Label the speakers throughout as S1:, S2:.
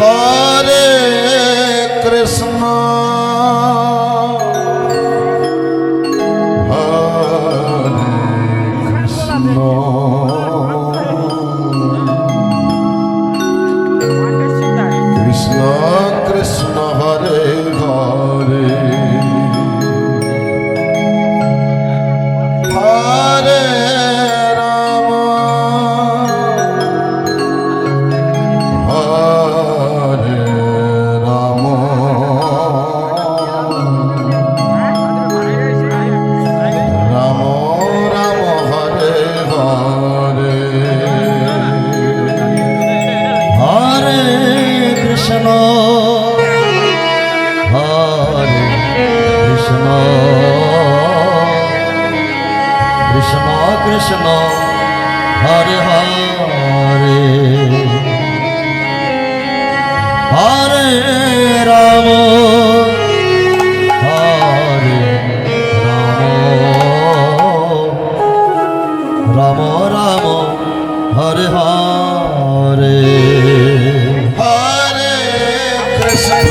S1: Hare Krishna Hare Krishna Krishna Krishna Hare Hare Hare Ram Hare Ram Ram Ram Hare Hare
S2: Hare Krishna Hare Krishna Krishna Krishna Hare Hare Hare Ram Hare Ram Ram Ram Hare Hare
S1: Hare Krishna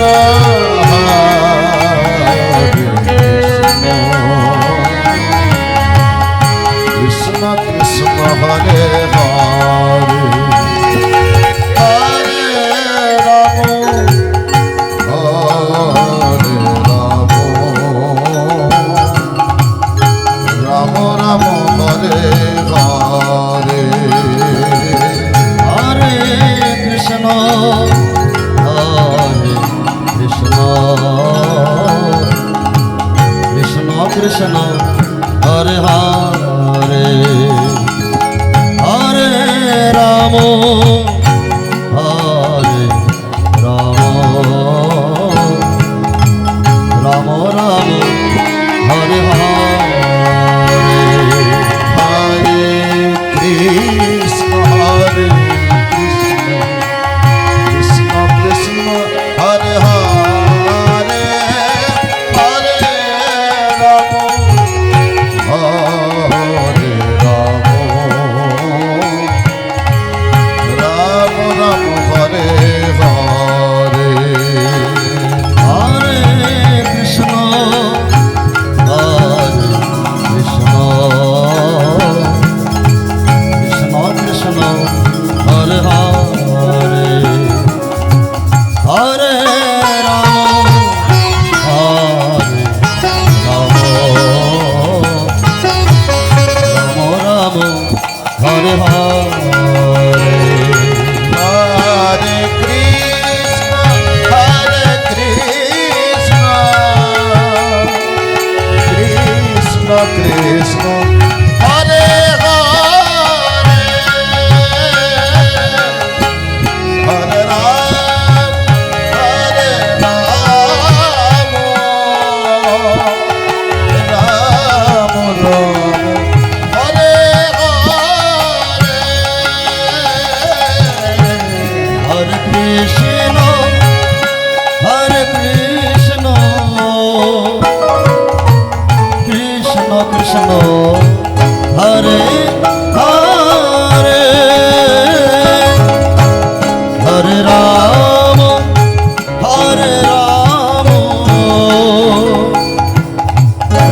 S1: Hare Krishna Krishna Krishna Hare Hare Hare Ram Hare Ram Ram Ram Hare Hare
S2: Hare Krishna Hare Krishna Krishna Krishna Hare Hare Hare Ram Hare Ram Ram Ram Hare Hare
S1: Hare Krishna Hare Krishna Krishna Krishna Hare Hare Hare Ram Hare Ram Ram Ram Hare Hare
S2: Hare Krishna Hare Krishna Krishna Krishna Hare Hare Hare Ram Hare Ram Ram Ram Hare Hare
S1: Hare Krishna Krishna Krishna Hare Hare Hare Ram Ram Ram Hare Hare
S2: Hare Krishna Krishna Krishna Hare Hare Hare Ram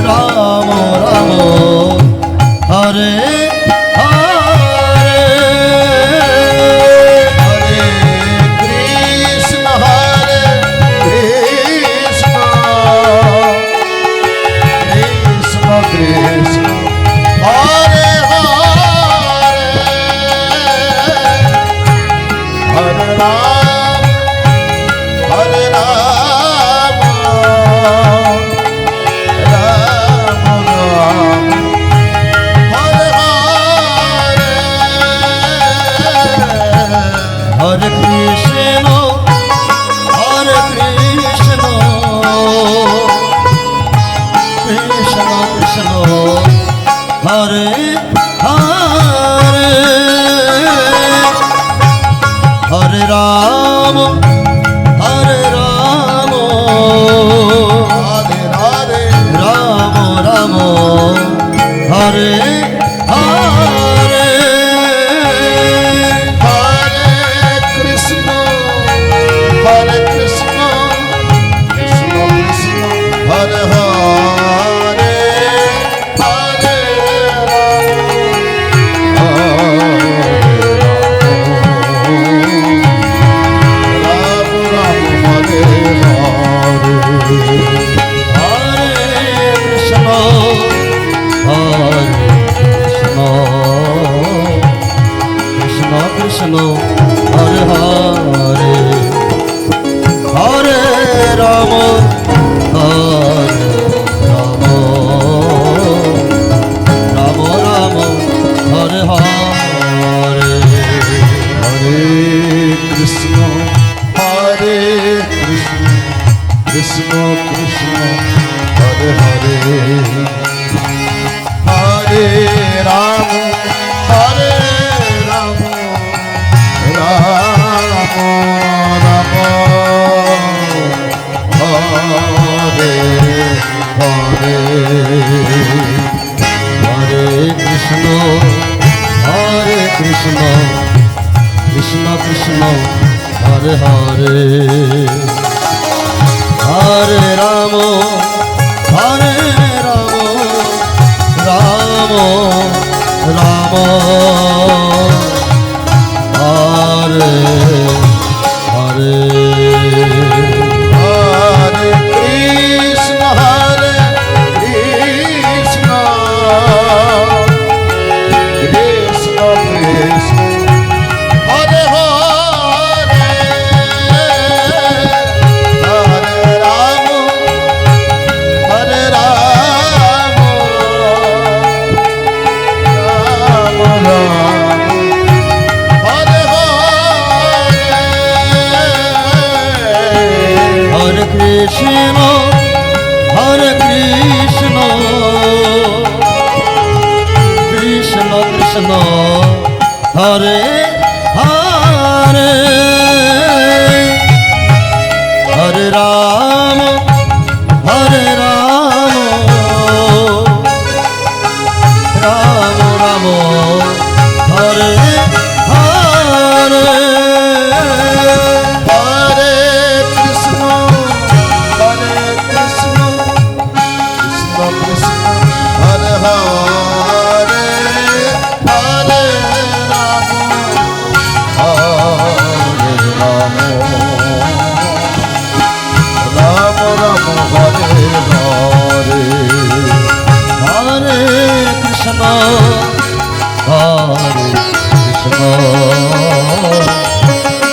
S2: Ram Ram Hare Hare
S1: Hare Krishna Krishna Krishna Hare Hare Hare Ram Ram Ram Hare Hare
S2: Hare Krishna Krishna Krishna Hare Hare Hare Ram
S1: Radhe Radhe
S2: Ram Ram Hare Hare
S1: Hare Krishna Hare Krishna, Krishna Krishna, Hare Hare, Hare
S2: Krishna, Hare Hare, Hare Rama, Hare Rama, Rama Rama, Hare Hare,
S1: Hare Krishna, Hare Krishna, Krishna Krishna, Hare Hare, Hare Rama, Hare Rama, Rama Rama, Hare Hare.
S2: Hare Krishna, Hare Krishna, Krishna Krishna, Hare Hare, Hare Rama, Hare Rama, Rama Rama, Hare Hare.
S1: Hare Krishna, Hare Krishna, Krishna Krishna, Hare Hare, Hare Rama, Hare Rama, Rama Rama, Hare Hare.
S2: Hare Krishna, Hare Krishna, Krishna Krishna, Hare Hare, Hare Rama, Hare Rama, Rama Rama, Hare Hare.
S1: Hare Krishna, Hare Krishna, Krishna Krishna, Hare Hare, Hare Rama, Hare Rama, Rama Rama, Hare Hare.
S2: Hare Krishna, Hare Krishna,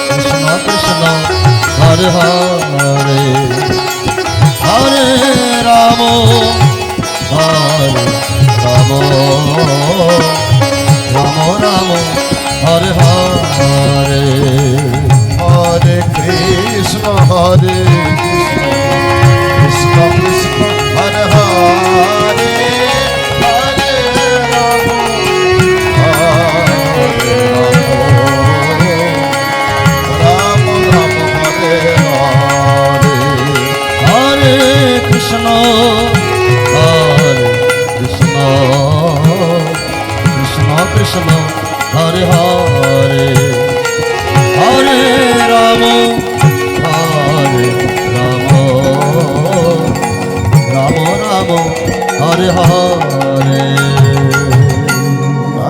S2: Krishna Krishna, Hare Hare, Hare Rama, Hare Rama, Rama Rama, Hare Hare.
S1: Hare Krishna, Hare Krishna, Krishna Krishna, Hare Hare, Hare Rama, Hare Rama, Rama Rama, Hare Hare.
S2: Hare Krishna, Hare Krishna, Krishna Krishna, Hare Hare, Hare Rama, Hare Rama, Rama Rama, Hare Hare.